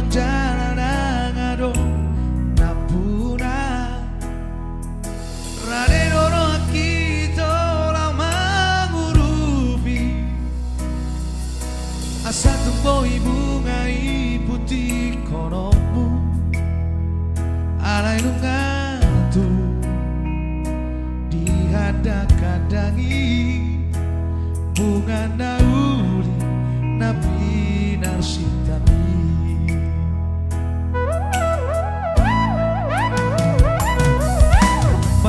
bang jalan ngado napuna rade doro kita lama ngurupi asa tumboi bunga putih konomu alai lungatu dihadang-hadangi bunga nauri nabi narsitami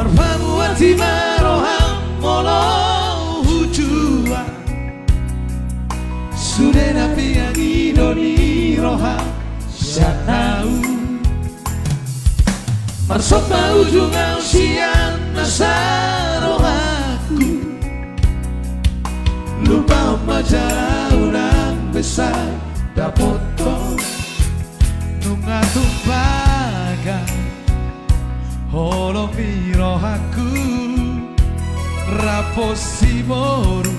marfamuati maroham molo hujua sudah nabi yang idoni roham sanau marsok ujung ausian nasarohaku lupa majalah ulang besar dapoto nunga tumpaga holo mirohaku raposi moru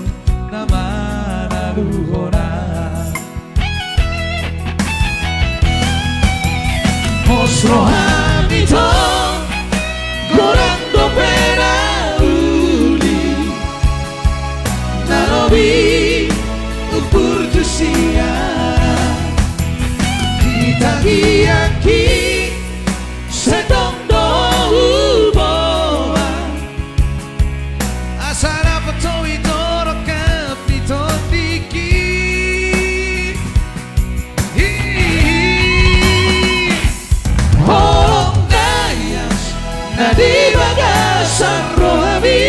nama naluhona Osrohamito gorang dopera uli narobi upur tusia ditagi-aki sedong dohu boa asara petoi toro kapito dikit holong gayas nadi bagasan rohami